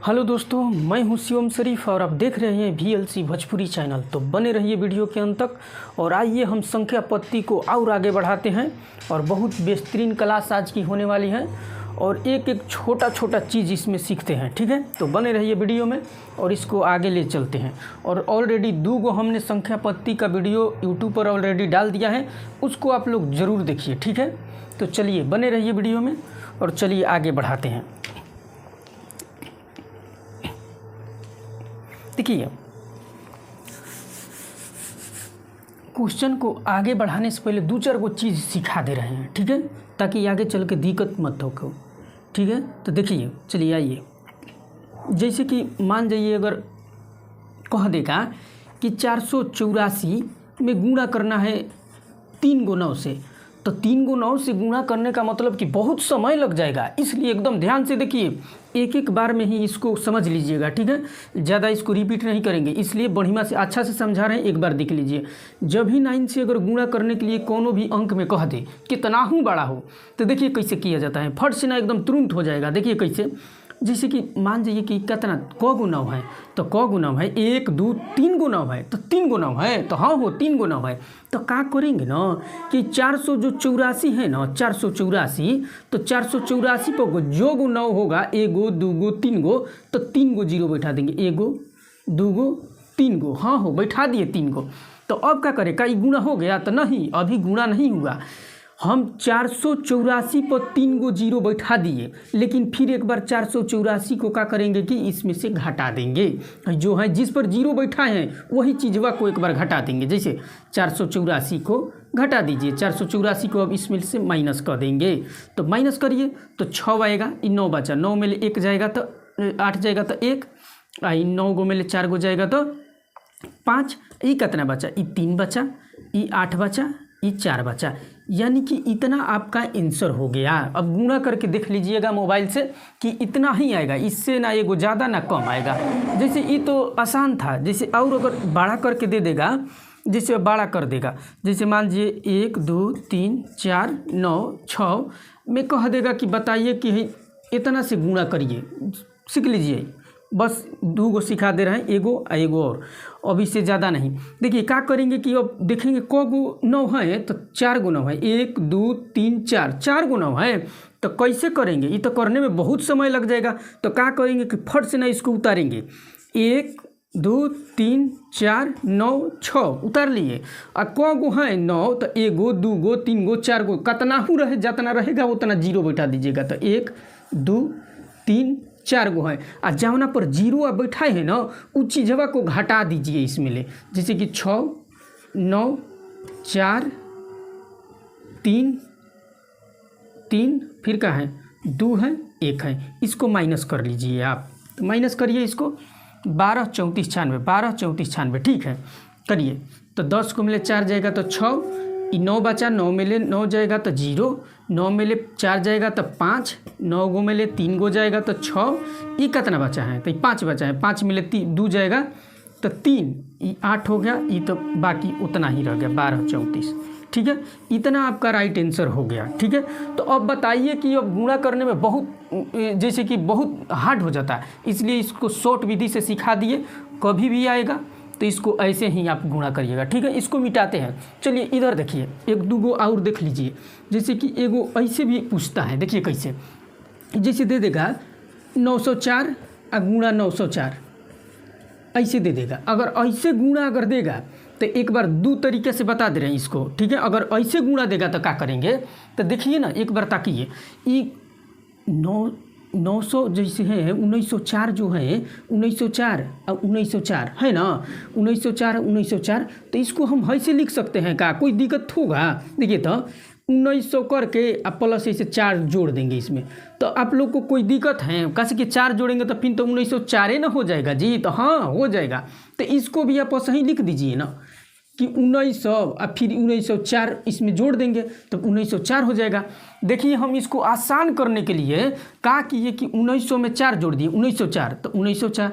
Hello दोस्तों, मैं हूं शिवम शरीफ और आप देख रहे हैं VLC भोजपुरी चैनल। तो बने रहिए वीडियो के अंत तक और आइए हम संख्या पत्ती को और आगे बढ़ाते हैं। और बहुत बेहतरीन क्लास आज की होने वाली है और एक एक छोटा छोटा चीज़ इसमें सीखते हैं। ठीक है, तो बने रहिए वीडियो में और इसको आगे ले चलते हैं। और ऑलरेडी 2 गो हमने संख्या पत्ती का वीडियो यूट्यूब पर ऑलरेडी डाल दिया है, उसको आप लोग ज़रूर देखिए। ठीक है, तो चलिए बने रहिए वीडियो में और चलिए आगे बढ़ाते हैं। देखिए, क्वेश्चन को आगे बढ़ाने से पहले 2-4 गो चीज़ सिखा दे रहे हैं। ठीक है, ताकि आगे चल के दिक्कत मत हो। ठीक है, तो देखिए, चलिए आइए। जैसे कि मान जाइए, अगर कह देगा कि 484 में गुणा करना है 3 गो 9 से, तो 3 गो 9 से गुणा करने का मतलब कि बहुत समय लग जाएगा। इसलिए एकदम ध्यान से देखिए, एक बार में ही इसको समझ लीजिएगा। ठीक है, ज़्यादा इसको रिपीट नहीं करेंगे, इसलिए बढ़िया से अच्छा से समझा रहे हैं, एक बार देख लीजिए। जब भी 9 से अगर गुणा करने के लिए कोनो भी अंक में कह दे कितना हूँ बड़ा हो, तो देखिए कैसे किया जाता है। फट से ना एकदम तुरंत हो जाएगा। देखिए कैसे, जैसे कि मान जाइए कि कितना क गो 9 है, तो क गो 9 है, 1 2 3 गो 9 है, तो 3 गो 9 है, तो हाँ हो 3 गो 9 है। तो क्या करेंगे ना कि 484 है ना, 484, तो 484 पर जो गो 9 होगा, 1 गो 2 गो 3 गो, तो 3 गो 0 बैठा देंगे। 1 गो 2 गो 3 गो, हाँ हो बैठा दिए 3 गो। तो अब क्या करें, क्या गुणा हो गया? तो नहीं, अभी गुणा नहीं हुआ। हम 484 पर 3 गो 0 बैठा दिए, लेकिन फिर एक बार 484 को क्या करेंगे कि इसमें से घटा देंगे। जो है जिस पर 0 बैठा है वही चीज़वा को एक बार घटा देंगे। जैसे 484 को घटा दीजिए, 484 को अब इसमें से माइनस कर देंगे। तो माइनस करिए तो 6 आएगा, 9 बचा, 9 में ले 1 जाएगा तो 8 जाएगा, तो 1 9 गो में ले 4 गो जाएगा तो 5। ये कितना बचा? ये 3 बचा, ये 8 बचा, ये 4 बचा। यानी कि इतना आपका आंसर हो गया। अब गुणा करके देख लीजिएगा मोबाइल से कि इतना ही आएगा, इससे ना एगो ज़्यादा ना कम आएगा। जैसे ये तो आसान था। जैसे और अगर बड़ा करके दे देगा, जैसे बड़ा कर देगा, जैसे मान लीजिए 1 2 3 4 9 6 में कह देगा कि बताइए कि इतना से गुणा करिए। सीख लीजिए, बस 2 गो सिखा दे रहे हैं, एगो और, अब इससे ज़्यादा नहीं। देखिए क्या करेंगे कि अब देखेंगे क गो 9 है, तो 4 गो 9 है, 1 2 3 4 गो 9 है। तो कैसे करेंगे? ये तो करने में बहुत समय लग जाएगा। तो क्या करेंगे कि फट से ना इसको उतारेंगे। 1 2 3 4 9 6 उतार लिए। और क गो है 9, तो 1 2 गो 3 गो 4 गो, कितना हो रहे, जितना रहेगा उतना 0 बैठा दीजिएगा। तो 1 2 3 4 गो है, और जौना पर 0 बैठा है ना, उस चीज़वा को घटा दीजिए इसमें ले। जैसे कि 6 9 4 3 3, फिर क्या है 2 है 1 है, इसको माइनस कर लीजिए आप। तो माइनस करिए इसको, 12 34 96, 12 34 96, ठीक है करिए। तो 10 को मिले 4 जाएगा तो 6, 9 बचा, 9 में ले 9 जाएगा तो 0, 9 में ले 4 जाएगा तो 5, 9 गो में ले 3 गो जाएगा तो 6, ये कितना बचा है? तो 5 बचा है, 5 में ले 2 जाएगा तो 3, ये 8 हो गया, ये तो बाकी उतना ही रह गया 12 34। ठीक है, इतना आपका राइट आंसर हो गया। ठीक है, तो अब बताइए कि अब गुणा करने में बहुत, जैसे कि बहुत हार्ड हो जाता है, इसलिए इसको शॉर्ट विधि से सिखा दिए। कभी भी आएगा तो इसको ऐसे ही आप गुणा करिएगा। ठीक है, इसको मिटाते हैं। चलिए इधर देखिए, 1 2 गो और देख लीजिए। जैसे कि एगो ऐसे भी पूछता है, देखिए कैसे, जैसे दे देगा 904 गुणा 904, ऐसे दे देगा। अगर ऐसे गुणा अगर देगा तो एक बार 2 तरीके से बता दे रहे हैं इसको। ठीक है, अगर ऐसे गुणा देगा तो क्या करेंगे? तो देखिए ना, एक बार ताकिए, ये 900 जैसे है 1904, जो है 1904 और 1904 है ना, 1904 और 1904, तो इसको हम ऐसे लिख सकते हैं। का कोई दिक्कत होगा? देखिए तो 1900 करके आप प्लस ऐसे 4 जोड़ देंगे इसमें, तो आप लोग को कोई दिक्कत है? कैसे कि 4 जोड़ेंगे तो फिर तो 1904 ना हो जाएगा जी। तो हाँ हो जाएगा। तो इसको भी आप सही लिख दीजिए ना कि 1900 और फिर 1904 इसमें जोड़ देंगे तो 1904 हो जाएगा। देखिए, हम इसको आसान करने के लिए क्या किए कि 1900 में 4 जोड़ दिए, 1904, तो 1904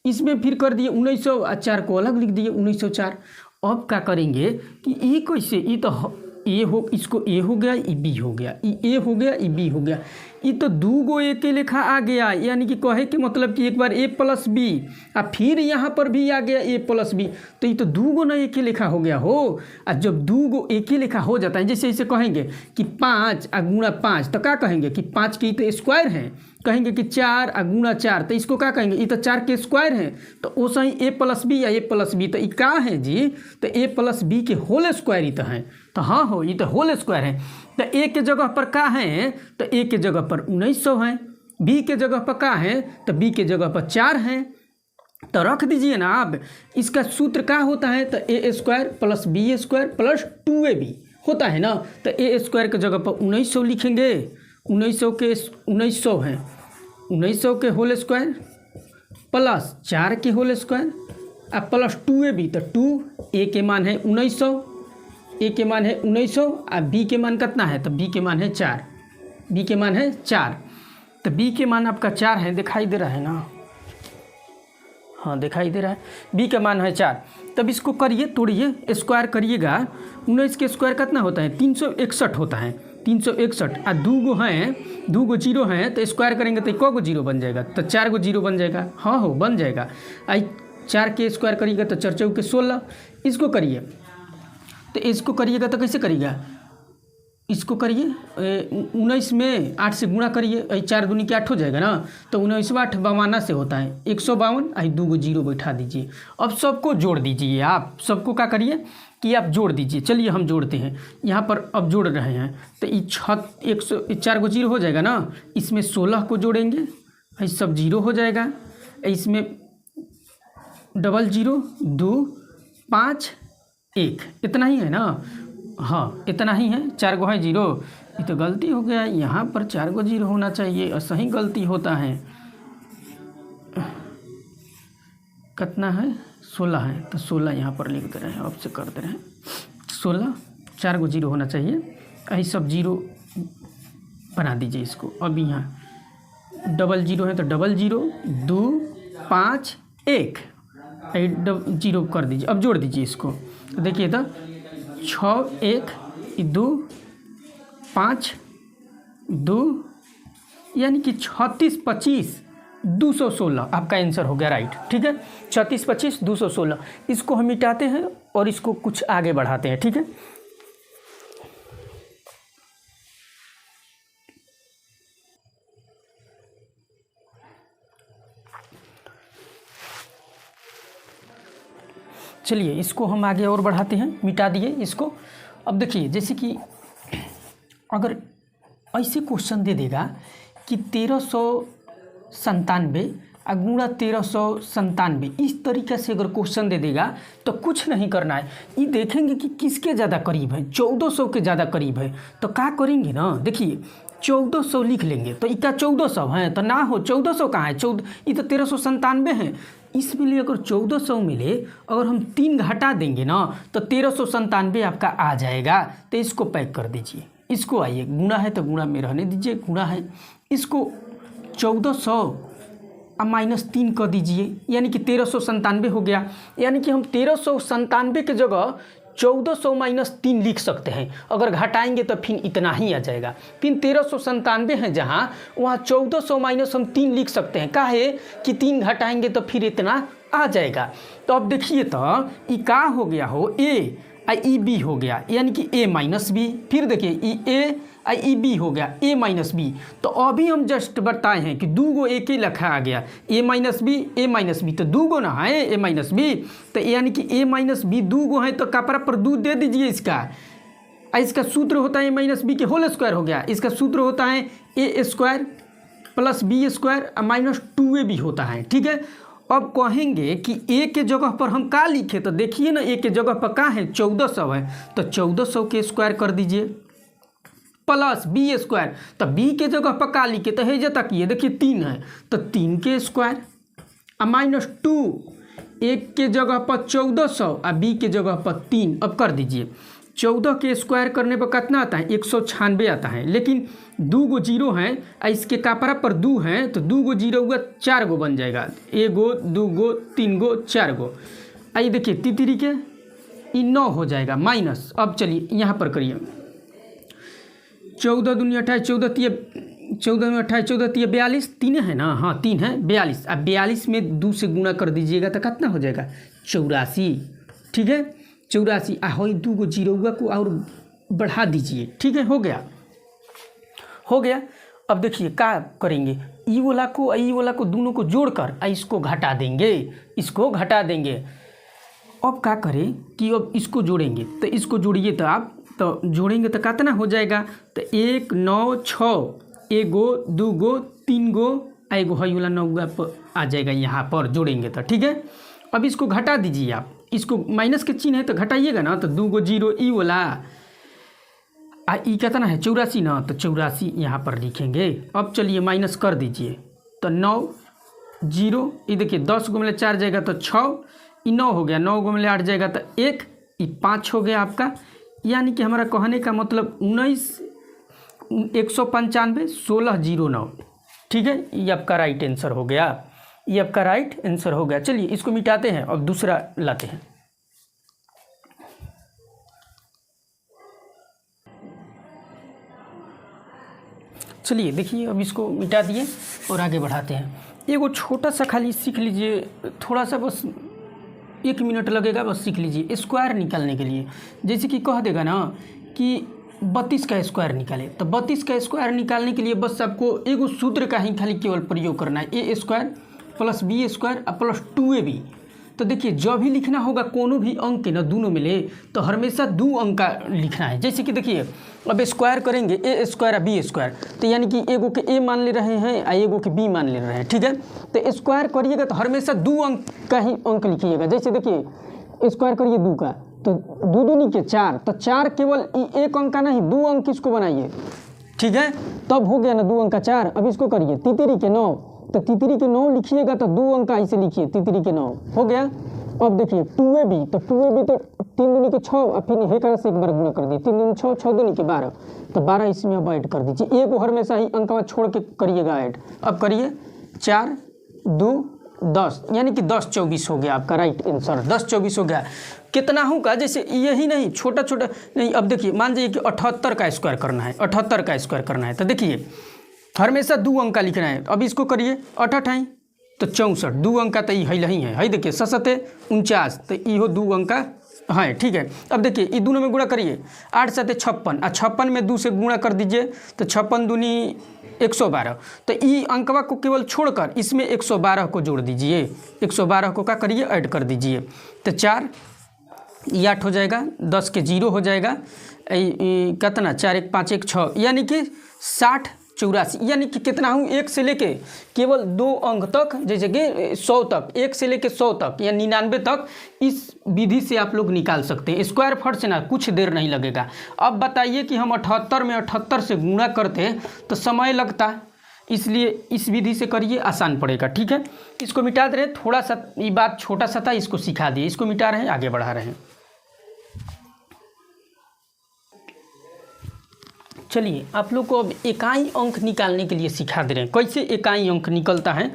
इसमें फिर कर दिए 1900 और 4 को अलग लिख दिए 1904। अब क्या करेंगे कि ये कैसे, ये तो ए हो, इसको ए हो गया, ई बी हो गया, ई ए हो गया, ई बी हो गया। ये तो 2 गो ए के लेखा आ गया, यानी कि कहे के मतलब कि एक बार ए प्लस बी और फिर यहाँ पर भी आ गया ए प्लस बी, तो ये तो 2 गो ना ए के लेखा हो गया हो। और जब 2 गो ए के लेखा हो जाता है, जैसे इसे कहेंगे कि 5 और गुणा 5, तो क्या कहेंगे कि 5 के तो स्क्वायर हैं, कहेंगे कि 4 और गुणा 4, तो इसको क्या कहेंगे, ये तो 4 के स्क्वायर हैं, तो वो सही ए प्लस बी या ए प्लस बी, तो ये क्या है जी, तो ए प्लस बी के होल स्क्वायर ही तो हैं। तो हाँ हो, ये तो होल स्क्वायर है। तो ए के जगह पर क्या है, तो ए के जगह पर 1900 है, बी के जगह पर क्या है, तो बी के जगह पर 4 है, तो रख दीजिए ना आप। इसका सूत्र क्या होता है, तो A square plus B square plus 2ab होता है ना। तो ए स्क्वायर के जगह पर 1900 लिखेंगे, 1900 के 1900 है, 1900 के होल स्क्वायर प्लस 4 के होल स्क्वायर और प्लस 2ab, तो 2 ए के मान है 1900, ए के मान है 1900 और बी के मान कितना है, तो बी के मान है 4, बी के मान है 4, तो बी के मान आपका 4 है, दिखाई दे रहा है ना, हाँ दिखाई दे रहा है, बी का मान है 4। तब इसको करिए, तोड़िए, स्क्वायर करिएगा, 19 के स्क्वायर कितना होता है, 361 होता है, 361 और 2 गो हैं, 2 गो जीरो हैं, तो स्क्वायर करेंगे तो क गो जीरो बन जाएगा, तो 4 गो जीरो बन जाएगा, हाँ हो बन जाएगा। आई 4 के स्क्वायर करिएगा तो 4 चौके 16, इसको करिए, तो इसको करिएगा तो कैसे करिएगा, इसको करिए 19 में 8 से गुणा करिए, 4 दूनी के 8 हो जाएगा ना, तो 19 8 52 से होता है 152, आई 2 गो जीरो बैठा दीजिए। अब सबको जोड़ दीजिए, आप सबको क्या करिए कि आप जोड़ दीजिए। चलिए हम जोड़ते हैं, यहाँ पर अब जोड़ रहे हैं, तो ये 4 गो जीरो हो जाएगा ना, इसमें 16 को जोड़ेंगे, ये सब जीरो हो जाएगा, इसमें डबल जीरो 2 5 1, इतना ही है ना, हाँ इतना ही है, 4 गो है जीरो, ये तो गलती हो गया, यहाँ पर 4 गो जीरो होना चाहिए और सही गलती होता है, कितना है 16 है, तो 16 यहाँ पर लिख दे रहे हैं, अब से कर दे रहे हैं 16, 4 गो जीरो होना चाहिए, यही सब जीरो बना दीजिए इसको। अब यहाँ डबल जीरो है तो डबल जीरो 2 5 1, जीरो कर दीजिए। अब जोड़ दीजिए इसको, तो देखिए तो 6 1 2 5 2, यानी कि 36 25 216 आपका आंसर हो गया राइट। ठीक है, 36 25 216, इसको हम मिटाते हैं और इसको कुछ आगे बढ़ाते हैं। ठीक है, चलिए इसको हम आगे और बढ़ाते हैं, मिटा दिए इसको। अब देखिए जैसे कि अगर ऐसे क्वेश्चन दे देगा कि 1397 गुणा 1397, इस तरीके से अगर क्वेश्चन दे देगा तो कुछ नहीं करना है, ये देखेंगे कि किसके ज़्यादा करीब है, 1400 के ज़्यादा करीब है, तो क्या करेंगे ना, देखिए 1400 लिख लेंगे, तो इसका 1400 है तो ना हो, 1400 कहाँ है, ये तो 1397 है, इसमें लिए अगर 1400 मिले, अगर हम 3 घटा देंगे ना तो 1397 आपका आ जाएगा। तो इसको पैक कर दीजिए, इसको आइए गुणा है तो गुणा में रहने दीजिए, गुणा है, इसको 1400 -3 कर दीजिए, यानी कि 1397 हो गया। यानी कि हम 1397 के जगह 1400 - 3 लिख सकते हैं, अगर घटाएंगे तो फिर इतना ही आ जाएगा। फिर 1397 है जहाँ, वहाँ 1400 - हम 3 लिख सकते हैं, काहे कि 3 घटाएंगे तो फिर इतना आ जाएगा। तो अब देखिए तो ये क्या हो गया हो, ए ई बी हो गया, यानी कि a - b, फिर देखिए ई ए ई बी हो गया a - b। तो अभी हम जस्ट बताए हैं कि 2 गो एक ही लिखा आ गया, a - b, तो 2 गो ना है a - b, तो यानी कि a - b 2 गो है, तो कपड़ा पर 2 दे दीजिए इसका। इसका सूत्र होता है a - b के होल स्क्वायर हो गया, इसका सूत्र होता है a square plus b square -2ab होता है। ठीक है, अब कहेंगे कि a के जगह पर हम क्या लिखे, तो देखिए ना a के जगह पर क्या है, 1400 है, तो 1400 के स्क्वायर कर दीजिए प्लस b स्क्वायर, तो b के जगह पर क्या लिखे, तो है तक ये देखिए 3 है, तो 3 के स्क्वायर -2, एक के जगह पर 1400 और b के जगह पर 3। अब कर दीजिए, 14 के स्क्वायर करने पर कितना आता है, 196 आता है, लेकिन 2 गो जीरो हैं, इसके कापरा पर 2 हैं, तो 2 गो जीरो हुआ 4 गो बन जाएगा, 1 गो 2 गो 3 गो 4 गो। आइए देखिए तितरी के 9 हो जाएगा माइनस। अब चलिए यहाँ पर करिए, 14 दूनी 28, 14 तिया 14 में 28, 14 तिया 42, 3 है ना, हाँ 3 है 42। अब 42 में 2 से गुणा कर दीजिएगा तो कितना हो जाएगा 84, ठीक है 84। हो 2 को जीरोगा को और बढ़ा दीजिए, ठीक है, हो गया। अब देखिए क्या करेंगे, ई वाला को दोनों को जोड़कर इसको घटा देंगे। अब क्या करें कि अब इसको जोड़ेंगे, तो इसको जोड़िए तो आप तो जोड़ेंगे तो कितना हो जाएगा, तो 1 9 6 एगो 2 गो 3 गो एगो है वाला 9 आ जाएगा यहाँ पर जोड़ेंगे तो, ठीक है। अब इसको घटा दीजिए आप, इसको माइनस के चिन्ह है तो घटाइएगा ना, तो 2 गो 0 ई वाला ई कितना है 84 ना, तो 84 यहाँ पर लिखेंगे। अब चलिए माइनस कर दीजिए, तो 9 0 ये देखिए 10 को मिले 4 जाएगा तो 6, ये 9 हो गया, 9 को मिले 8 जाएगा तो 1, ये 5 हो गया आपका। यानी कि हमारा कहने का मतलब 195 1609, ठीक है, ये आपका राइट आंसर हो गया। चलिए इसको मिटाते हैं और दूसरा लाते हैं। चलिए देखिए अब इसको मिटा दिए और आगे बढ़ाते हैं। एगो छोटा सा खाली सीख लीजिए, थोड़ा सा बस 1 मिनट लगेगा, बस सीख लीजिए स्क्वायर निकालने के लिए। जैसे कि कह देगा ना कि 32 का स्क्वायर निकाले, तो 32 का स्क्वायर निकालने के लिए बस आपको एगो सूत्र का ही खाली केवल प्रयोग करना है, A square plus B square plus 2ab। तो देखिए जब भी लिखना होगा कोनो भी अंक के ना दोनों मिले तो हमेशा 2 अंक का लिखना है। जैसे कि देखिए अब स्क्वायर करेंगे ए स्क्वायर और बी स्क्वायर, तो यानी कि एगो के ए मान ले रहे हैं और एगो के बी मान ले रहे हैं, ठीक है। तो स्क्वायर करिएगा तो हमेशा 2 अंक का ही अंक लिखिएगा। जैसे देखिए स्क्वायर करिए 2 का तो 2 दूनी के 4, तो 4 केवल 1 अंक का नहीं 2 अंक इसको बनाइए, ठीक है, तब हो गया ना 2 अंक का 4। अब इसको करिए तीतरी के 9, तो तीतरी के 9 लिखिएगा तो 2 अंक का ऐसे लिखिए तीतरी के 9 हो गया। अब देखिए 2ab, तो 3 दूनी के 6 और फिर हेकर से एक बार गुणा कर दिए, 3 दूनी 6, 6 दूनी के 12, तो 12 इसमें अब ऐड कर दीजिए। एक हमेशा ही अंक छोड़ के करिएगा ऐड। अब करिए 4 2 10, यानी कि 10 24 हो गया आपका राइट आंसर, 10 24 हो गया। कितना होगा, जैसे यही नहीं छोटा नहीं। अब देखिए मान जाइए कि 78 का स्क्वायर करना है, 78 का स्क्वायर करना है, तो देखिए हमेशा 2 अंक का लिखना है। अब इसको करिए 8 8 तो 64, 2 अंक का तो ये नहीं है, देखिए 7 49, तो इहो 2 अंक का है, ठीक है। अब देखिए ये दोनों में गुणा करिए, 8 7 56 और 56 में 2 से गुणा कर दीजिए, तो 56 दूनी 112, तो ई अंकवा को केवल छोड़कर इसमें 112 को जोड़ दीजिए, 112 को क्या करिए ऐड कर दीजिए, तो 4 ये 8 हो जाएगा, 10 के 0 हो जाएगा, कितना 4 1 5 1 6, यानी कि 60 84, यानी कि कितना हूँ 1 से लेके केवल 2 अंक तक, जैसे कि 100 तक, 1 से लेके 100 तक या 99 तक इस विधि से आप लोग निकाल सकते हैं। स्क्वायर फट से ना कुछ देर नहीं लगेगा। अब बताइए कि हम 78 में 78 से गुणा करते तो समय लगता, इसलिए इस विधि से करिए, आसान पड़ेगा, ठीक है। इसको मिटा दे रहे, थोड़ा सा ये बात छोटा सा था, इसको सिखा दिए, इसको मिटा रहे हैं, आगे बढ़ा रहे हैं। चलिए आप लोग को अब इकाई अंक निकालने के लिए सिखा दे रहे हैं, कैसे इकाई अंक निकलता है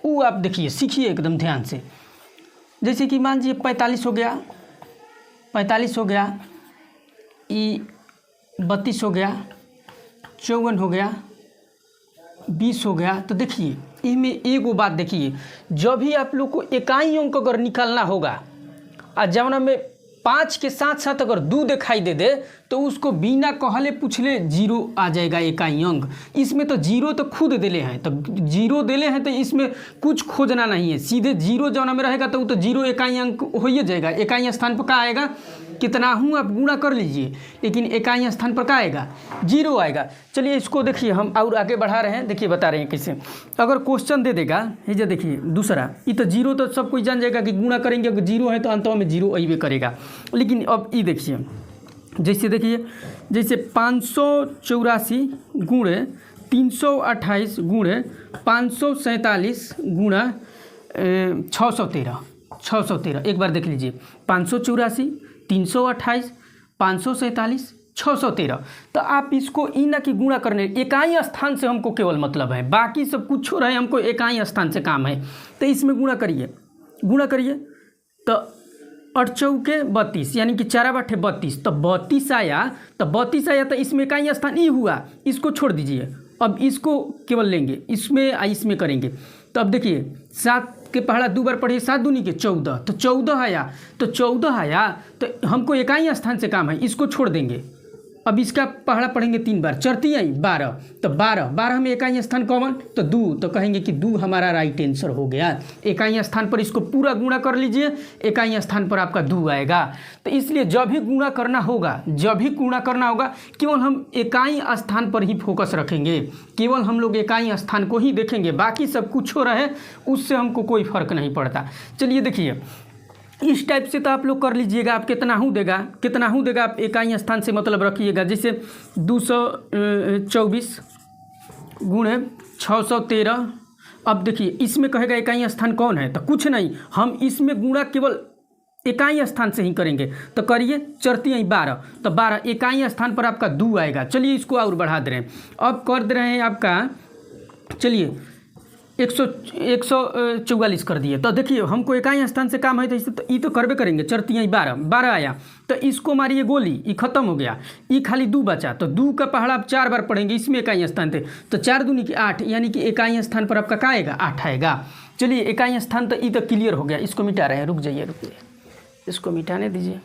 वो आप देखिए, सीखिए एकदम ध्यान से। जैसे कि मान लीजिए 45 हो गया, 45 हो गया, ई 32 हो गया, 54 हो गया, 20 हो गया। तो देखिए इसमें एगो बात देखिए, जब भी आप लोग को इकाई अंक अगर निकालना होगा और जवना में 5 के साथ साथ अगर 2 दिखाई दे तो उसको बिना कहले पूछले 0 आ जाएगा इकाई अंक। इसमें तो 0 तो खुद देले हैं, तो 0 देले हैं तो इसमें कुछ खोजना नहीं है, सीधे 0 जवना में रहेगा तो वो तो 0 इकाई अंक हो ही जाएगा। इकाई स्थान पर क्या आएगा, कितना हूँ आप गुणा कर लीजिए, लेकिन इकाई स्थान पर क्या आएगा 0 आएगा। चलिए इसको देखिए हम और आगे बढ़ा रहे हैं, देखिए बता रहे हैं कैसे। अगर क्वेश्चन दे देगा, ये जो देखिए दूसरा, ये तो 0 तो सब कोई जान जाएगा कि गुणा करेंगे, अगर 0 है तो अंत में 0 अइबे करेगा। लेकिन अब ये देखिए, जैसे देखिए जैसे 584 गुणे 328 गुणे 547 गुणा 613, एक बार देख लीजिए, 584 328 547 613। तो आप इसको ई ना कि गुणा करने, इकाई स्थान से हमको केवल मतलब है, बाकी सब कुछ छोड़ रहे हैं, हमको इकाई स्थान से काम है। तो इसमें गुणा करिए तो 8 चौके 32 यानी कि 4 बटे 32, तो 32 आया। तो 32 आया तो इसमें इकाई स्थान ई हुआ, इसको छोड़ दीजिए। अब इसको केवल लेंगे, इसमें करेंगे। तो अब देखिए 7 के पहाड़ा 2 बार पढ़िए, 7 दूनी के 14, तो 14 आया। तो 14 आया तो हमको इकाई स्थान से काम है, इसको छोड़ देंगे। अब इसका पहाड़ा पढ़ेंगे 3 बार, चरती आई 12, तो 12 में इकाई स्थान कॉमन, तो 2, तो कहेंगे कि 2 हमारा राइट आंसर हो गया। इकाई स्थान पर इसको पूरा गुणा कर लीजिए, इकाई स्थान पर आपका 2 आएगा। तो इसलिए जब भी गुणा करना होगा, केवल हम इकाई स्थान पर ही फोकस रखेंगे, केवल हम लोग इकाई स्थान को ही देखेंगे, बाकी सब कुछ हो रहे उससे हमको कोई फर्क नहीं पड़ता। चलिए देखिए, इस टाइप से तो आप लोग कर लीजिएगा। आप कितना हूँ देगा आप इकाई स्थान से मतलब रखिएगा। जैसे 224 गुणे 613। अब देखिए इसमें कहेगा इकाई स्थान कौन है, तो कुछ नहीं, हम इसमें गुणा केवल इकाई स्थान से ही करेंगे। तो करिए, चरती आई 12, तो 12 इकाई स्थान पर आपका 2 आएगा। चलिए इसको और बढ़ा दे रहे हैं, अब कर दे रहे हैं आपका, चलिए 144 कर दिए। तो देखिए हमको इकाई स्थान से काम है, तो इसे तो ये तो करबे करेंगे। चरती आई 12 आया, तो इसको मारिए गोली, ये खत्म हो गया, ये खाली 2 बचा। तो 2 का पहाड़ा आप 4 बार पढ़ेंगे, इसमें इकाई स्थान थे, तो 4 दूनी की 8, यानी कि इकाई स्थान पर आपका क्या आएगा, 8 आएगा। चलिए इकाई स्थान तो ये तो क्लियर हो गया। इसको मिटा रहे हैं, रुक जाइए, इसको मिटाने दीजिए।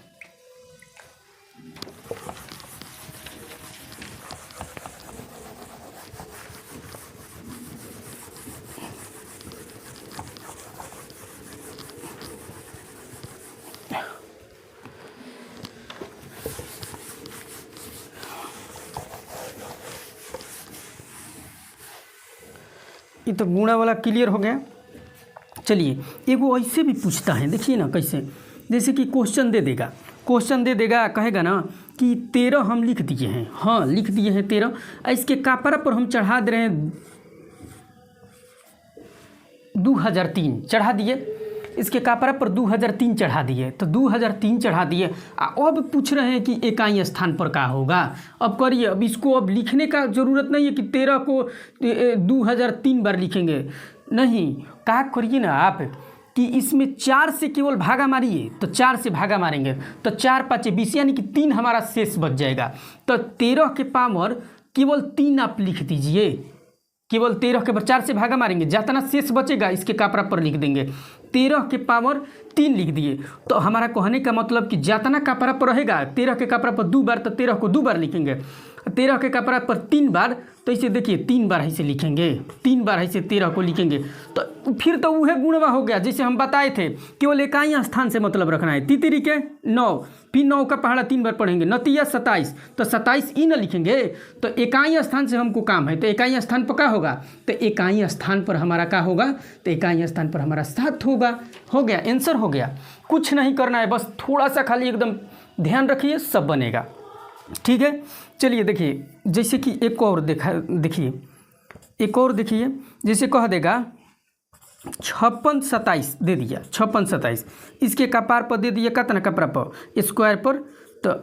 ये तो गुणा वाला क्लियर हो गया। चलिए एगो ऐसे भी पूछता है, देखिए ना कैसे, जैसे कि क्वेश्चन दे देगा, कहेगा ना कि 13 हम लिख दिए हैं, हाँ लिख दिए हैं 13, इसके कापरा पर हम चढ़ा दे रहे हैं 2003 चढ़ा दिए, इसके कापरा पर 2003 चढ़ा दिए, तो 2003 चढ़ा दिए। अब पूछ रहे हैं कि इकाई स्थान पर क्या होगा। अब करिए, अब इसको अब लिखने का ज़रूरत नहीं है कि 13 को 2003 बार लिखेंगे, नहीं, क्या करिए ना आप कि इसमें 4 से केवल भागा मारिए। तो 4 से भागा मारेंगे तो 4 5 20, यानी कि 3 हमारा शेष बच जाएगा। तो 13 के पावर केवल 3 आप लिख दीजिए, केवल 13 के 4 से भागा मारेंगे, जितना शेष बचेगा इसके कापरा पर लिख देंगे। 13 के पावर 3 लिख दिए, तो हमारा कहने का मतलब कि जितना कापरा पर रहेगा, 13 के कापरा पर 2 बार, तो 13 को 2 बार लिखेंगे, 13 के कापरा पर 3 बार, तो इसे देखिए 3 बार ऐसे लिखेंगे, 3 बार ऐसे 13 को लिखेंगे। तो फिर तो वह गुणवा हो गया जैसे हम बताए थे, केवल इकाई स्थान से मतलब रखना है। तितरी के 9, फिर 9 का पहाड़ा 3 बार पढ़ेंगे, नतिया 27, तो 27 ई न लिखेंगे। तो इकाई स्थान से हमको काम है, तो इकाई स्थान पर क्या होगा, तो इकाई स्थान पर हमारा क्या होगा, तो इकाई स्थान पर हमारा 7 होगा। हो गया, आंसर हो गया। कुछ नहीं करना है, बस थोड़ा सा खाली एकदम ध्यान रखिए, सब बनेगा। ठीक है, चलिए देखिए, जैसे कि एक और देखिए, जैसे कह देगा 56 27 दे दिया, 56 27, इसके कपार पर दे दिया कितना, कपड़ा पर स्क्वायर पर, तो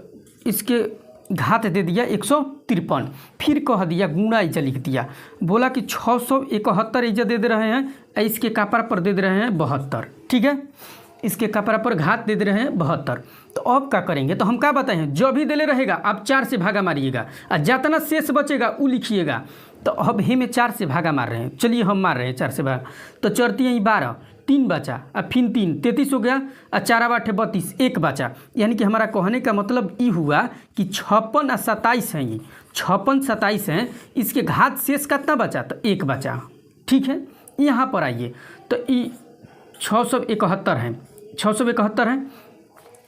इसके घात दे दिया 153, फिर कह दिया गुणा इजा लिख दिया, बोला कि 671 इजा दे रहे हैं, इसके कपार पर दे रहे हैं 72। ठीक है, इसके कपड़ा पर घात दे रहे हैं 72। तो अब क्या करेंगे, तो हम क्या बताएं, जो भी दे रहेगा आप 4 से भागा मारिएगा, और जितना शेष बचेगा वो लिखिएगा। तो अब ही में 4 से भागा मार रहे हैं, चलिए हम मार रहे हैं 4 से भागा, तो चढ़ती है 12, 3 बचा, और फिर 3 33 हो गया, और 4 8 32 1 बचा। यानी कि हमारा कहने का मतलब ये हुआ कि 56 और 27 हैं, ये 56 27 हैं, इसके घात शेष कितना बचा, तो 1 बचा। ठीक है, यहाँ पर आइए, तो ये 671 हैं, 671 हैं।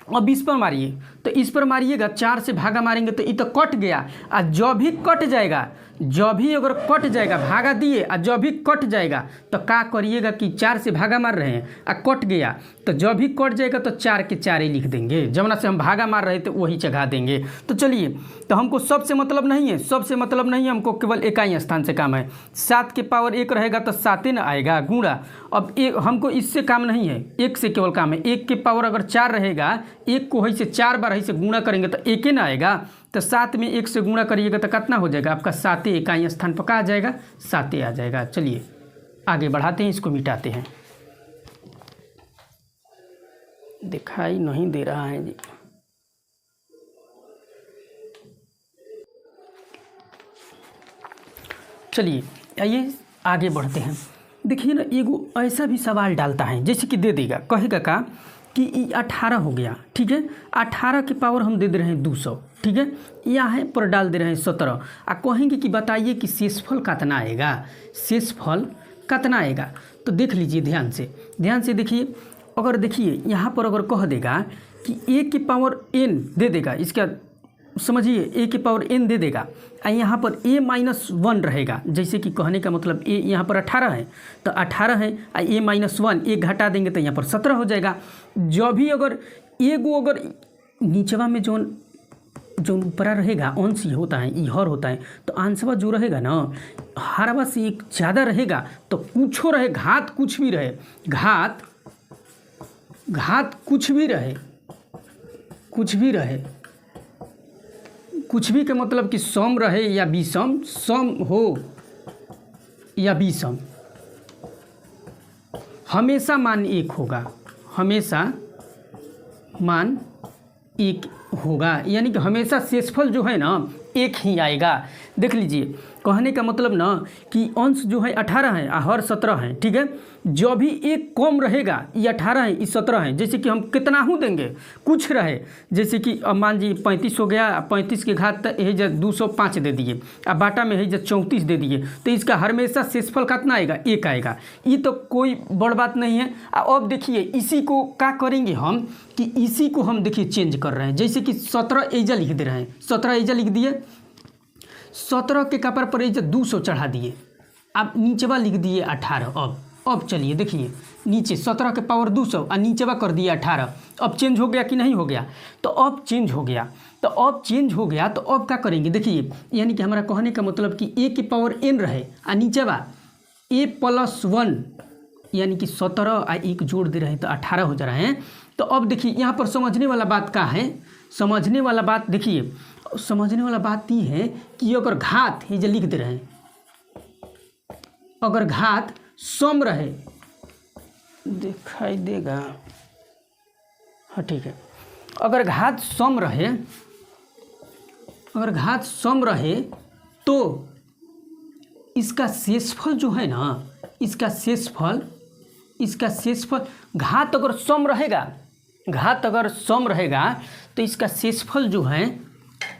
अब इस पर मारिए, तो इस पर मारिएगा, 4 से भागा मारेंगे तो ये तो कट गया, और जो भी कट जाएगा, जो भी अगर कट जाएगा, भागा दिए और जो भी कट जाएगा, तो क्या करिएगा कि 4 से भागा मार रहे हैं और कट गया, तो जो भी कट जाएगा तो 4 के 4 ही लिख देंगे, जमुना से हम भागा मार रहे थे वही जगह देंगे। तो चलिए, तो हमको सबसे मतलब नहीं है, सबसे मतलब नहीं है, हमको केवल इकाई स्थान से काम है। 7 के पावर 1 रहेगा तो 7 न आएगा गुणा। अब एक हमको इससे काम नहीं है, 1 से केवल काम है। 1 के पावर अगर 4 रहेगा, 1 को है से 4 बार है से गुणा करेंगे तो 1 न आएगा, तो 7 में 1 से गुणा करिएगा तो कितना हो जाएगा आपका, 7 इकाई स्थान पर कहाँ आ जाएगा, 7 आ जाएगा। चलिए आगे बढ़ाते हैं, इसको मिटाते हैं। दिखाई नहीं दे रहा है जी। चलिए आइए आगे बढ़ते हैं। देखिए ना, एगो ऐसा भी सवाल डालता है, जैसे कि दे देगा, कहेगा का कि 18 हो गया, ठीक है, 18 की पावर हम दे दे रहे हैं 200, ठीक है, यहाँ पर डाल दे रहे हैं 17, आ कहेंगे कि बताइए कि शेषफल कितना आएगा, शेषफल कितना आएगा। तो देख लीजिए ध्यान से देखिए, अगर देखिए यहाँ पर अगर कह देगा कि a की पावर n दे देगा, इसका समझिए a की पावर n दे देगा, यहाँ पर a-1 रहेगा, जैसे कि कहने का मतलब a यहाँ पर 18 है तो 18 है, a-1 एक घटा देंगे तो यहाँ पर 17 हो जाएगा। जो भी अगर एगो अगर नीचवा में जो ऊपरा रहेगा अंश होता है, इहर होता है, तो अंशवा जो रहेगा ना हरवा से एक ज़्यादा रहेगा, तो कुछो रहे, घात कुछ भी रहे, घात कुछ भी रहे, कुछ भी का मतलब कि सम रहे या विषम, सम हो या विषम, हमेशा मान एक होगा, हमेशा मान एक होगा, यानी कि हमेशा शेषफल जो है ना एक ही आएगा। देख लीजिए कहने का मतलब ना कि अंश जो है 18 है और 17 है, ठीक है, जो भी एक कम रहेगा, ये 18 है, ये 17 है, जैसे कि हम कितना हूँ देंगे, कुछ रहे, जैसे कि अब मान जी 35 हो गया, 35 के घात यही जब 205 दे दिए, अब बाटा में यही जब 34 दे दिए, तो इसका हमेशा शेषफल कितना आएगा, एक आएगा। ये तो कोई बड़ बात नहीं है। अब देखिए इसी को क्या करेंगे हम कि इसी को हम देखिए चेंज कर रहे हैं, जैसे कि 17 एजा लिख दे रहे हैं, 17 एजा लिख दिए, 17 के कपर पर एजा 200 चढ़ा दिए, अब नीचेवा लिख दिए 18। अब चलिए देखिए नीचे 17 के पावर 200 और नीचेवा कर दिया 18। अब चेंज हो गया कि नहीं हो गया, तो अब चेंज हो गया, तो अब क्या करेंगे, देखिए यानी कि हमारा कहने का मतलब कि a की पावर n रहे और नीचेवा a+1 यानी कि 17 और 1 जोड़ दे रहे हैं तो 18 हो जा रहे हैं। तो अब देखिए यहाँ पर समझने वाला बात क्या है, समझने वाला बात देखिए, समझने वाला बात ये है कि अगर घात ये जो लिख दे रहे हैं, अगर घात सम रहे, दिखाई देगा, हाँ ठीक है, अगर घात सम रहे तो इसका शेषफल जो है ना, इसका शेषफल घात अगर सम रहेगा तो इसका शेषफल जो है,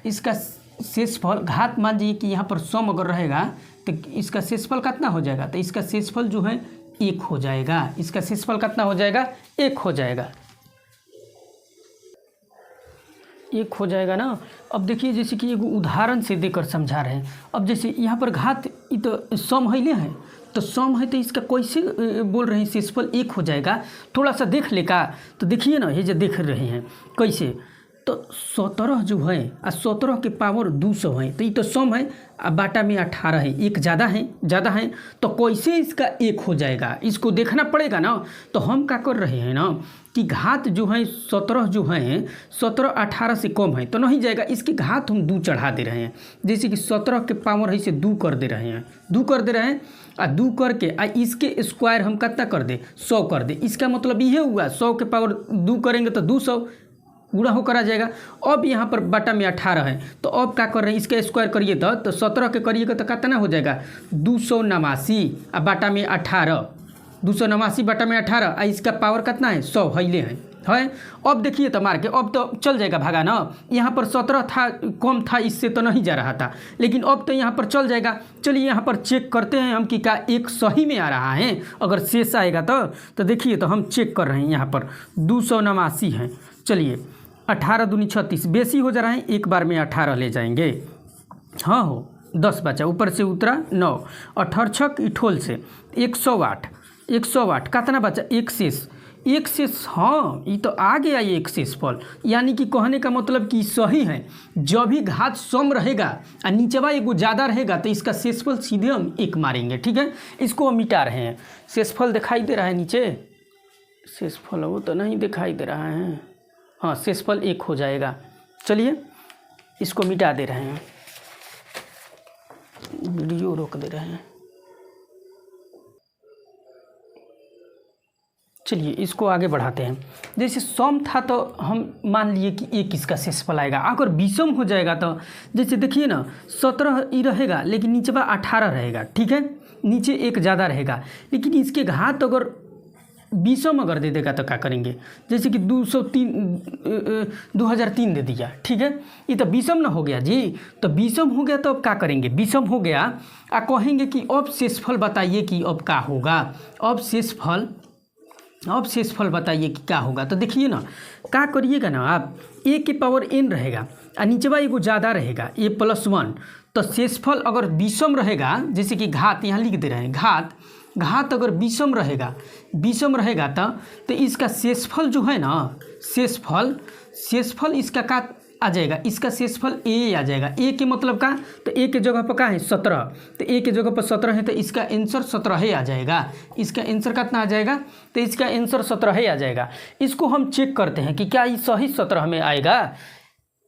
इसका शेषफल घात मान लीजिए कि यहाँ पर सम अगर रहेगा तो इसका शेषफल कितना हो जाएगा, तो इसका शेषफल जो है 1 हो जाएगा, इसका शेषफल कितना हो जाएगा, 1 हो जाएगा, 1 हो जाएगा ना। अब देखिए जैसे कि एक उदाहरण से देकर समझा रहे हैं। अब जैसे यहाँ पर घात ये तो सम है, तो सम है तो इसका कैसे बोल रहे हैं शेषफल 1 हो जाएगा, थोड़ा सा देख लेगा। तो देखिए ना ये जो देख रहे हैं कैसे, तो 17 जो है और 17 के पावर 200 है, तो ये तो सम है, अब बाटा में 18 है, एक ज़्यादा है, तो कैसे इसका 1 हो जाएगा, इसको देखना पड़ेगा ना। तो हम क्या कर रहे हैं ना कि घात जो है 17 जो है 17 18 से कम है तो नहीं जाएगा, इसकी घात हम 2 चढ़ा दे रहे हैं, जैसे कि 17 के पावर है इसे 2 कर दे रहे हैं, 2 करके इसके स्क्वायर हम कितना कर दे, 100 कर दे। इसका मतलब ये हुआ 100 के पावर 2 करेंगे तो 200 पूरा होकर आ जाएगा। अब यहाँ पर बटा में 18 है, तो अब क्या कर रहे हैं, इसका स्क्वायर करिए तो 17 के करिएगा तो कितना हो जाएगा 289 और बटा में 18, 289 बटा में 18 और इसका पावर कितना है 100 हिले है। अब देखिए तो मार के अब तो चल जाएगा भागा ना, यहाँ पर 17 था, कम था, इससे तो नहीं जा रहा था, लेकिन अब तो यहाँ पर चल जाएगा। चलिए यहाँ पर चेक करते हैं हम कि क्या एक सही में आ रहा है, अगर शेष आएगा तो देखिए तो हम चेक कर रहे हैं, यहाँ पर 289 है। चलिए 18 दूनी 36 बेसी हो जा रहा है, एक बार में 18 ले जाएंगे, हाँ हो 10 बचा, ऊपर से उतरा 9, 18 इठोल से 108 कितना बचा, एक शेष, हाँ ये तो आ गया ये एक शेषफल, यानी कि कहने का मतलब कि सही है। जब भी घात सम रहेगा और नीचेवा एगो ज़्यादा रहेगा तो इसका शेषफल सीधे हम 1 मारेंगे, ठीक है। इसको हम मिटा रहे हैं, शेषफल दिखाई दे रहा है नीचे, शेषफल वो तो नहीं दिखाई दे रहा है, हाँ शेषफल 1 हो जाएगा। चलिए इसको मिटा दे रहे हैं, वीडियो रोक दे रहे हैं। चलिए इसको आगे बढ़ाते हैं। जैसे सम था तो हम मान लिए कि एक इसका शेषफल आएगा। अगर विषम हो जाएगा तो जैसे देखिए ना 17 ही रहेगा लेकिन नीचे बा 18 रहेगा, ठीक है, नीचे एक ज़्यादा रहेगा। लेकिन इसके घात अगर विषम अगर दे देगा तो क्या करेंगे, जैसे कि 2003 दे दिया, ठीक है, ये तो विषम ना हो गया जी। तो विषम हो गया तो अब क्या करेंगे, विषम हो गया कहेंगे कि अब शेषफल बताइए कि अब क्या होगा। अब शेषफल बताइए कि क्या होगा। तो देखिए ना क्या करिएगा ना आप, a के पावर n रहेगा और नीचे बा एगो ज़्यादा रहेगा a+1। तो शेषफल अगर विषम रहेगा, जैसे कि घात यहाँ लिख दे रहे हैं, घात अगर विषम रहेगा तो इसका शेषफल जो है ना, शेषफल इसका का आ जाएगा, इसका शेषफल a आ जाएगा। a के मतलब का, तो a के जगह पर क्या है 17, तो a के जगह पर 17 है तो इसका आंसर 17 आ जाएगा। इसका आंसर कितना आ जाएगा, तो इसका आंसर 17 आ जाएगा। इसको हम चेक करते हैं कि क्या ये सही 17 में आएगा,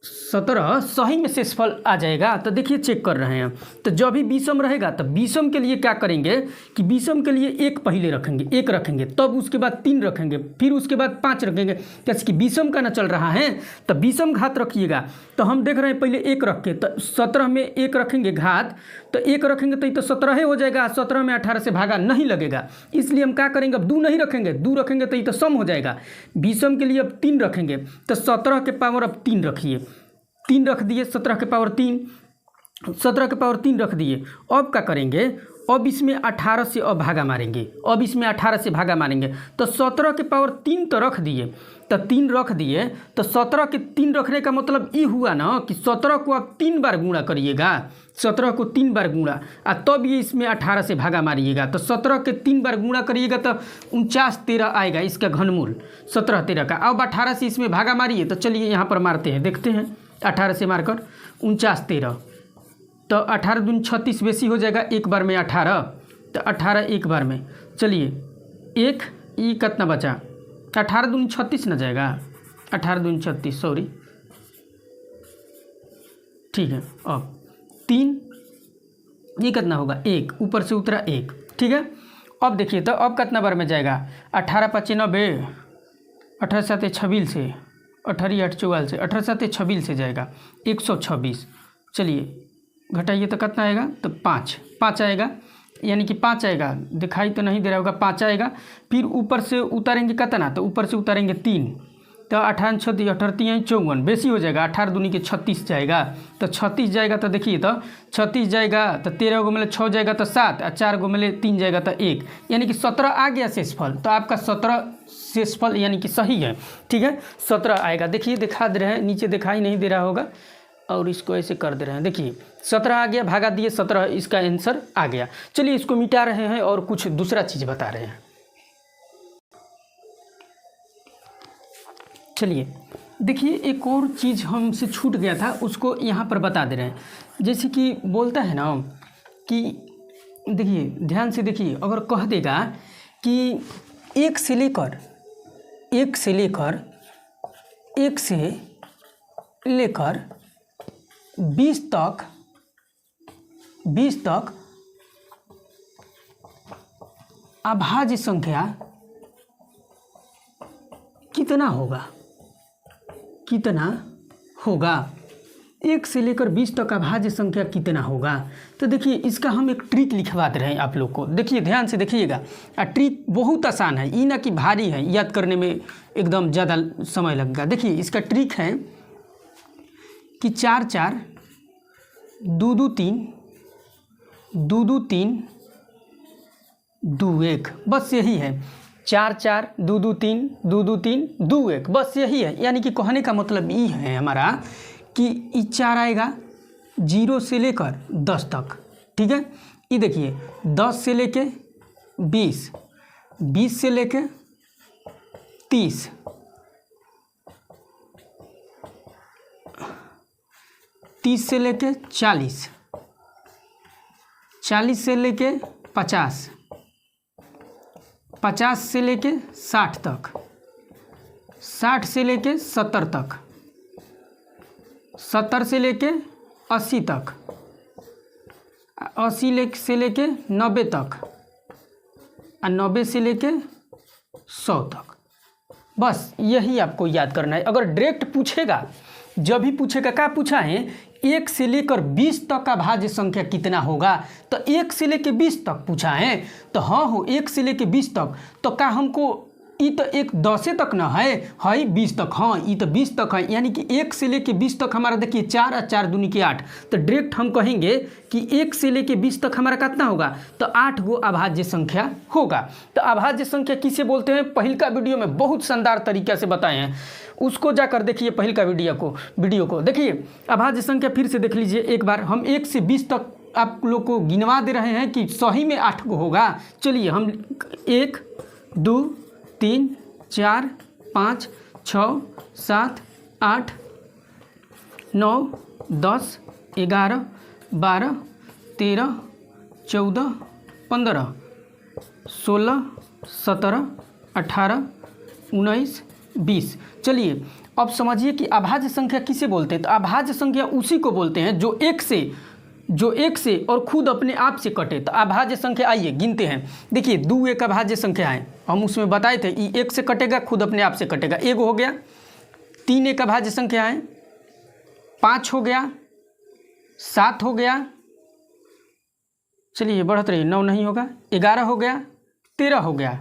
17 सही में शेषफल आ जाएगा। तो देखिए चेक कर रहे हैं। तो जब भी विषम रहेगा तो विषम के लिए क्या करेंगे कि विषम के लिए एक पहले रखेंगे, 1 रखेंगे, तब उसके बाद 3 रखेंगे, फिर उसके बाद 5 रखेंगे। जैसे कि विषम का ना चल रहा है तो विषम घात रखिएगा। तो हम देख रहे हैं पहले 1 रख के, तो 17 में 1 रखेंगे घात, तो 1 रखेंगे तो ये तो 17 हो जाएगा। 17 में 18 से भागा नहीं लगेगा, इसलिए हम क्या करेंगे, अब 2 नहीं रखेंगे, 2 रखेंगे तो ये तो सम हो जाएगा। विषम के लिए अब 3 रखेंगे, तो 17 के पावर अब 3 रखिए, 3 रख दिए, 17 के पावर 3 रख दिए। अब क्या करेंगे, अब इसमें 18 से अब भागा मारेंगे, तो 17 के पावर 3 तो रख दिए, तो 3 रख दिए, तो 17 के 3 रखने का मतलब ये हुआ ना कि 17 को आप 3 बार गुणा करिएगा, 17 को 3 बार गुणा, और तब ये इसमें 18 से भागा मारिएगा। तो 17 के 3 बार गुणा करिएगा तो 49 13 आएगा इसका घनमूल 17 13 का। अब 18 से इसमें भागा मारिए, तो चलिए यहाँ पर मारते हैं, देखते हैं। 18 से मारकर 49 13, तो 18 दूनी 36 बेसी हो जाएगा, एक बार में 18, तो 18 एक बार में, चलिए एक ई कितना बचा, 18 दूनी 36 ना जाएगा, 18 दूनी 36, सॉरी, ठीक है। अब 3 ये कितना होगा, 1 ऊपर से उतरा 1, ठीक है। अब देखिए तो अब कितना बार में जाएगा, 18 5 90, 18 7 26 से, 18 8 44 से, 18 7 26 से जाएगा 126। चलिए घटाइए तो कितना आएगा, तो 5 आएगा, यानी कि 5 आएगा, दिखाई तो नहीं दे रहा होगा, 5 आएगा। फिर ऊपर से उतारेंगे कितना, तो ऊपर से उतारेंगे 3, तो 18 36 18 3 54 बेसी हो जाएगा, 18 दूनी के 36 जाएगा, तो 36 जाएगा। तो देखिए तो 36 जाएगा, तो 13 गो मिले 6 जाएगा तो 7, और 4 गो मिले 3 जाएगा तो 1, यानी कि 17 आ गया शेषफल। तो आपका 17 शेषफल यानी कि सही है, ठीक है, 17 आएगा। देखिए दिखा दे रहे हैं, नीचे दिखाई नहीं दे रहा होगा, और इसको ऐसे कर दे रहे हैं, देखिए 17 आ गया, भागा दिए 17, इसका आंसर आ गया। चलिए इसको मिटा रहे हैं और कुछ दूसरा चीज़ बता रहे हैं। चलिए देखिए एक और चीज़ हमसे छूट गया था, उसको यहाँ पर बता दे रहे हैं। जैसे कि बोलता है ना कि देखिए ध्यान से देखिए, अगर कह देगा कि 1 से लेकर 20 तक अभाज्य संख्या कितना होगा, 1 से लेकर 20 तक अभाज्य संख्या कितना होगा। तो देखिए इसका हम एक ट्रिक लिखवा दे रहे हैं आप लोग को, देखिए ध्यान से देखिएगा। ट्रिक बहुत आसान है, ये ना कि भारी है, याद करने में एकदम ज़्यादा समय लगेगा। देखिए इसका ट्रिक है कि 4 4 2 2 3 2 2 3 2 1, बस यही है। 4 4 2 2 3 2 2 3 2 1, बस यही है। यानी कि कहने का मतलब ये है हमारा कि ये 4 आएगा 0 से लेकर 10 तक, ठीक है। ये देखिए 10 से लेके 20, 20 से लेके 30, 30 से लेके 40, 40 से लेके 50, 50 से लेके 60 तक, 60 से लेके 70 तक, 70 से लेके 80 तक, 80 से लेके 90 तक, और 90 से लेके 100 तक। बस यही आपको याद करना है। अगर डायरेक्ट पूछेगा, जब भी पूछेगा, क्या पूछा है 1 से लेकर 20 तक का भाज्य संख्या कितना होगा, तो 1 से लेकर 20 तक पूछा है, तो हाँ हो 1 से लेकर 20 तक, तो क्या हमको ये तो एक 10 तक ना है, 20 तक, हाँ ये तो 20 तक है, यानी कि 1 से लेके 20 तक हमारा देखिए 4 और 4 दूनी के 8, तो डायरेक्ट हम कहेंगे कि 1 से लेके 20 तक हमारा कितना होगा, तो 8 गो अभाज्य संख्या होगा। तो अभाज्य संख्या किसे बोलते हैं, पहिल का वीडियो में बहुत शानदार तरीके से बताए हैं, उसको जाकर देखिए, पहिल का वीडियो को देखिए। अभाज्य संख्या फिर से देख लीजिए एक बार। हम 1 से 20 तक आप लोग को गिनवा दे रहे हैं कि सही में 8 गो होगा। चलिए हम 1 2 3 4 5 6 7 8 9 10 11 12 13 14 15 16 17 18 19 20। चलिए अब समझिए कि अभाज्य संख्या किसे बोलते हैं। तो अभाज्य संख्या उसी को बोलते हैं जो एक से और खुद अपने आप से कटे। तो अभाज्य संख्या आइए गिनते हैं। देखिए 2 एक अभाज्य संख्या है, हम उसमें बताए थे, ये 1 से कटेगा, खुद अपने आप से कटेगा, 1 हो गया। 3 एक अभाज्य संख्या है, 5 हो गया, 7 हो गया, चलिए बढ़त रही, 9 नहीं होगा, 11 हो गया, 13 हो गया,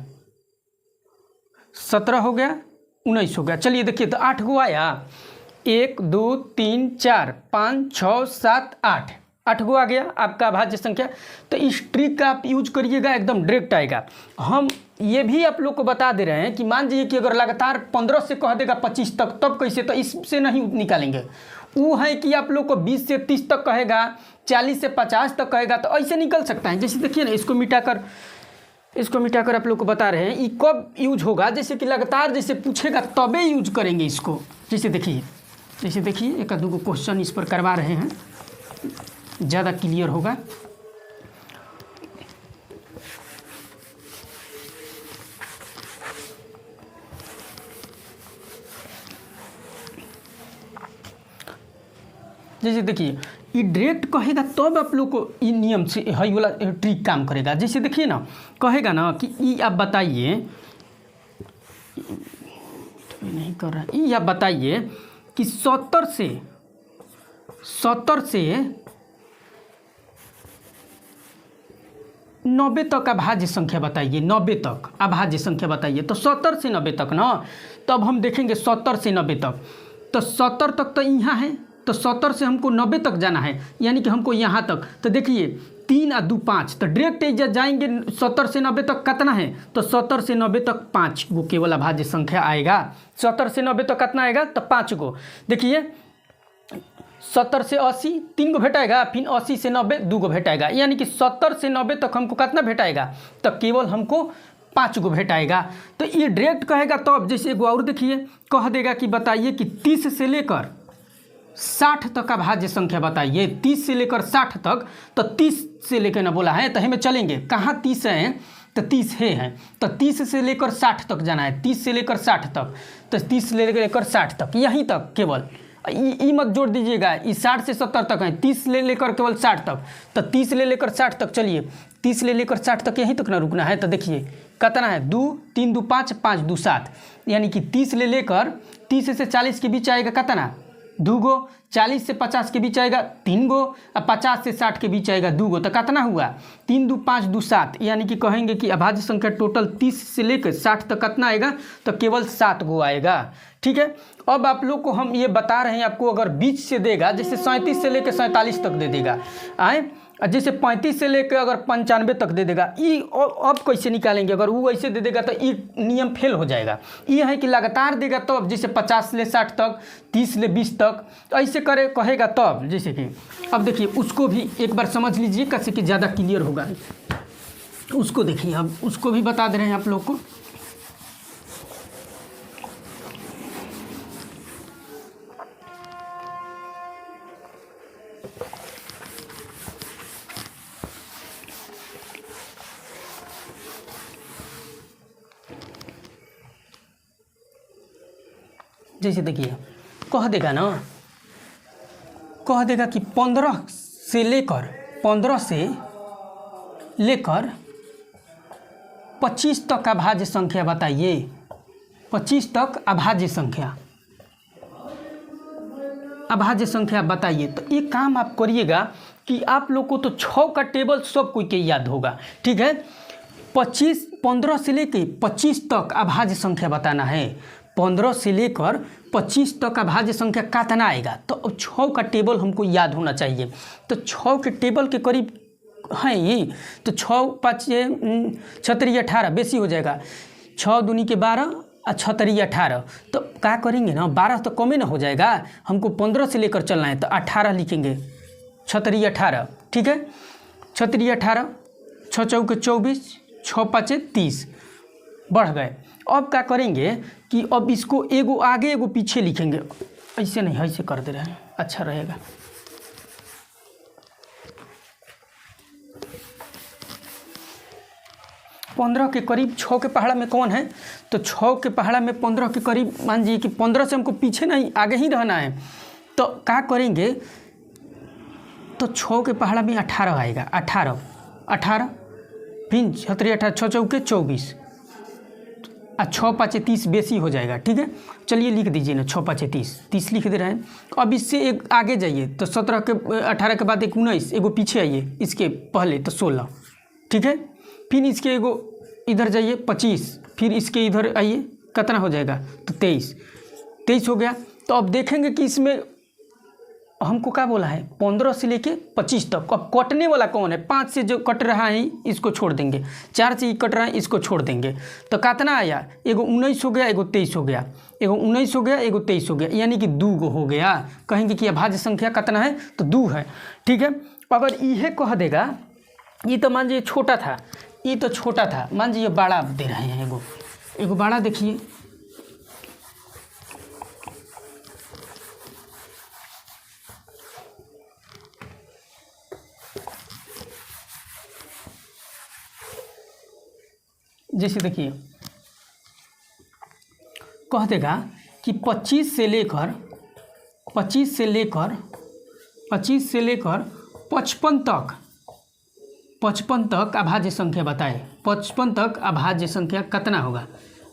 17 हो गया, 19 हो गया। चलिए देखिए तो 8 गो आया, 1 2 3 4 5 6 7 8 गो आ गया आपका अभाज्य संख्या। तो इस ट्रिक का आप यूज करिएगा, एकदम डायरेक्ट आएगा। हम ये भी आप लोग को बता दे रहे हैं कि मान लीजिए कि अगर लगातार 15 से कह देगा 25 तक, तब कैसे, तो इससे नहीं निकालेंगे। वो है कि आप लोग को 20 से 30 तक कहेगा, 40 से 50 तक कहेगा, तो ऐसे निकल सकता है। जैसे देखिए ना, इसको मिटाकर आप लोग को बता रहे हैं, ये कब यूज होगा, जैसे कि लगातार जैसे पूछेगा तबे यूज करेंगे इसको। जैसे देखिए एक आध दो क्वेश्चन इस पर करवा रहे हैं, ज़्यादा क्लियर होगा। जैसे देखिए ये डायरेक्ट कहेगा तब आप लोग को ये नियम से है वाला ट्रिक काम करेगा। जैसे देखिए ना, कहेगा ना कि ये आप बताइए, नहीं कर रहा, ये आप बताइए कि 70 से 90 तक अभाज्य संख्या बताइए, 90 तक अभाज्य संख्या बताइए। तो 70 से 90 तक ना, तब हम देखेंगे 70 से 90 तक, तो 70 तक तो यहाँ है, तो 70 से हमको 90 तक जाना है, यानी कि हमको यहाँ तक। तो देखिए 3 और 2 5, तो डायरेक्ट जाएंगे 70 से 90 तक कितना है, तो 70 से 90 तक 5 गो केवल अभाज्य संख्या आएगा। 70 से 90 तक कितना आएगा, तो 5 गो। देखिए 70 से 80 3 गो भेटाएगा, फिर 80 से 90 2 गो भेटाएगा, यानी कि 70 से 90 तक हमको कितना भेटाएगा, तो केवल हमको 5 गो भेटाएगा। तो ये डायरेक्ट कहेगा तब। जैसे एक और देखिए, कह देगा कि बताइए कि 30 से लेकर 60 तक का भाज्य संख्या बताइए, 30 से लेकर 60 तक। तो 30 से लेकर ना बोला है, तो हमें चलेंगे कहाँ 30 है, तो 30 है, तो 30 से लेकर 60 तक जाना है, 30 से लेकर 60 तक, तो 30 से लेकर 60 तक, यहीं तक केवल। ई मत जोड़ दीजिएगा, ये 60 से 70 तक है, 30 ले लेकर केवल 60 तक, तो 30 ले लेकर 60 तक। चलिए 30 ले लेकर 60 तक यहीं तक ना रुकना है। तो देखिए कितना है, 2 3 2 5 5 2 7, यानी कि 30 ले लेकर 30 से 40 के बीच आएगा कितना, 2 गो, 40 से 50 के बीच आएगा 3 गो, और 50 से 60 के बीच आएगा 2 गो। तो कितना हुआ, 3 2 5 2 7, यानी कि कहेंगे कि अभाज्य संख्या टोटल 30 से लेकर 60 तक कितना आएगा, तो केवल 7 गो आएगा। ठीक है, अब आप लोग को हम ये बता रहे हैं, आपको अगर बीच से देगा, जैसे 37 से लेकर 47 तक दे देगा, जैसे 35 से लेकर अगर 95 तक दे देगा, ये अब कैसे निकालेंगे, अगर वो ऐसे दे देगा तो ये नियम फेल हो जाएगा। ये है कि लगातार देगा तब, तो जैसे 50 ले 60 तक, 30 ले 20 तक, ऐसे कहेगा तब। जैसे कि अब देखिए उसको भी एक बार समझ लीजिए, कैसे कि ज़्यादा क्लियर होगा। उसको देखिए, अब उसको भी बता दे रहे हैं आप लोग को। जैसे देखिए कह देगा ना, कह देगा कि 15 से लेकर 25 तक अभाज्य संख्या बताइए, 25 तक अभाज्य संख्या बताइए। तो ये काम आप करिएगा कि आप लोग को तो 6 का टेबल सब कोई के याद होगा, ठीक है। 15 से लेकर 25 तक अभाज्य संख्या बताना है। 15 से लेकर 25 तक अभाज्य संख्या कितना आएगा, तो अब 6 का टेबल हमको याद होना चाहिए। तो 6 के टेबल के करीब है ये, तो 6 5 6 18 बेसी हो जाएगा, 6 दूनी के 12 और 6 18। तो क्या करेंगे ना, 12 तो कम ही ना हो जाएगा, हमको 15 से लेकर चलना है, तो 18 लिखेंगे, 6 18, ठीक है। 6 18, 6 चौके 24, 6 5 30 बढ़ गए। अब क्या करेंगे कि अब इसको एगो आगे एगो पीछे लिखेंगे, ऐसे नहीं ऐसे कर दे रहे हैं, अच्छा रहेगा। पंद्रह के करीब 6 के पहाड़ा में कौन है, तो 6 के पहाड़ा में 15 के करीब, मान लीजिए कि 15 से हमको पीछे नहीं आगे ही रहना है। तो क्या करेंगे, तो 6 के पहाड़ा में 18 आएगा, 18 फिर 6 18, 6 चौके 24 और 6 5 30 बेसी हो जाएगा, ठीक है। चलिए लिख दीजिए ना, 6 5 30 लिख दे रहे हैं। अब इससे एक आगे जाइए, तो 17 के 18 के बाद एक 19, एगो पीछे आइए इसके पहले, तो 16, ठीक है। फिर इसके एगो इधर जाइए 25, फिर इसके इधर आइए, कितना हो जाएगा, तो 23 हो गया। तो अब देखेंगे कि इसमें हमको क्या बोला है, 15 से लेके 25 तक। अब कटने वाला कौन है, 5 से जो कट रहा है इसको छोड़ देंगे, 4 से कट रहा है इसको छोड़ देंगे। तो कितना आया, एगो 19 हो गया, एगो 23 हो गया, एगो 19 हो गया, एगो 23 हो गया, यानी कि 2 गो हो गया। कहेंगे कि अभाज्य संख्या कितना है, तो 2 है, ठीक है। अगर यह कह देगा, ये तो मान लीजिए छोटा था, ये तो छोटा था, मान लीजिए बड़ा दे रहे हैं, एगो बड़ा देखिए, जैसे देखिए कह देगा कि 25 से लेकर 55 तक अभाज्य संख्या बताए। 55 तक अभाज्य संख्या कितना होगा,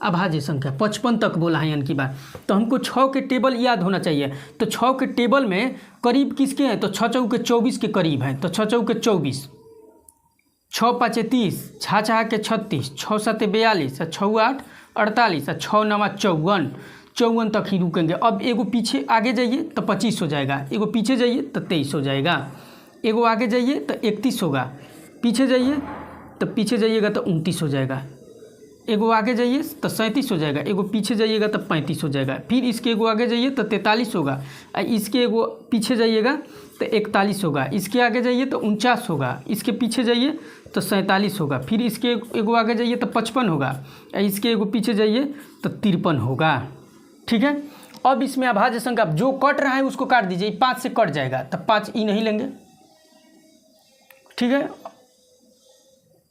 अभाज्य संख्या 55 तक बोला है यानी की बात। तो हमको 6 के टेबल याद होना चाहिए। तो 6 के टेबल में करीब किसके हैं, तो 6 चौके 24 के करीब हैं, तो 6 चौके 24, 6 5 30, 6 6 के 36, 6 7 42, 6 8 48, 6 9 54 तक ही रुकेंगे। अब एगो पीछे आगे जाइए तो 25 हो जाएगा, एगो पीछे जाइए तो 23 हो जाएगा, एगो आगे जाइए तो 31 होगा, पीछे जाइए तो पीछे जाइएगा तो 29 हो जाएगा, एगो आगे जाइए तो 37 हो जाएगा, एगो पीछे जाइएगा तो 35 हो जाएगा, फिर इसके एगो आगे जाइए तो 43 होगा, इसके एगो पीछे जाइएगा तो 41 होगा, इसके आगे जाइए तो 49 होगा, इसके पीछे जाइए तो 47 होगा, फिर इसके एगो आगे जाइए तो 55 होगा, इसके एगो पीछे जाइए तो 53 होगा, ठीक है। अब इसमें अभाज्य संख्या जो कट रहा है उसको काट दीजिए, 5 से कट जाएगा तो 5 ई नहीं लेंगे, ठीक है।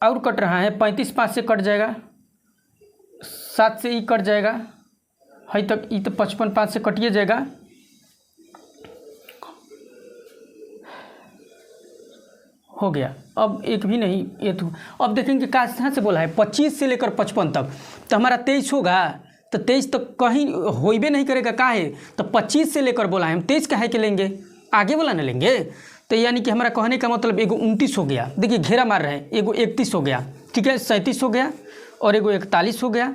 और कट रहा है 35, 5 से कट जाएगा, 7 से ई कट जाएगा, है तक ई तो 55 5 से कटिए जाएगा, हो गया। अब एक भी नहीं, ये तो अब देखेंगे कहाँ से बोला है, 25 से लेकर 55 तक, तो हमारा 23 होगा, तो 23 तो कहीं होइबे नहीं करेगा, का है, तो 25 से लेकर बोला है, हम 23 काहे के लेंगे, आगे वाला ना लेंगे। तो यानी कि हमारा कहने का मतलब एगो 29 हो गया, देखिए घेरा मार रहे हैं, एगो 31 हो गया, ठीक है, 37 हो गया, और एगो 41 हो गया,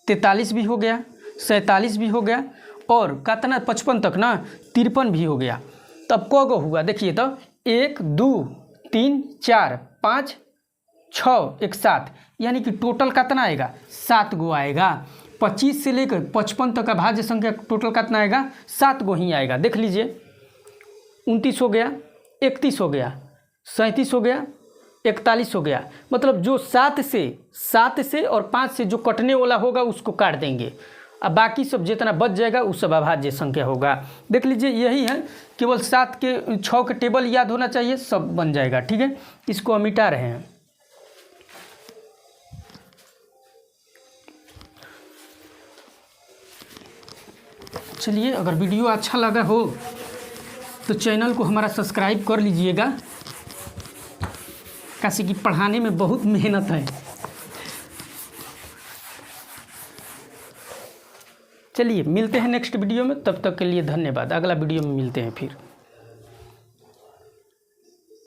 43 भी हो गया, 47 भी हो गया, और कितना 55 तक ना 53 भी हो गया। तब क गो हुआ, देखिए तो 1 2 3 4 5 6 1 7, यानी कि टोटल कितना आएगा, 7 गो आएगा। 25 से लेकर 55 तक अभाज्य संख्या टोटल कितना आएगा, 7 गो ही आएगा। देख लीजिए 29 हो गया, 31 हो गया, 37 हो गया, 41 हो गया, मतलब जो 7 से और 5 से जो कटने वाला होगा उसको काट देंगे, अब बाकी सब जितना बच जाएगा वो सब अभाज्य संख्या होगा। देख लीजिए यही है, केवल 7 के 6 के टेबल याद होना चाहिए, सब बन जाएगा, ठीक है। इसको हम मिटा रहे हैं। चलिए, अगर वीडियो अच्छा लगा हो तो चैनल को हमारा सब्सक्राइब कर लीजिएगा, कैसे कि पढ़ाने में बहुत मेहनत है। चलिए मिलते हैं नेक्स्ट वीडियो में, तब तक के लिए धन्यवाद। अगला वीडियो में मिलते हैं फिर।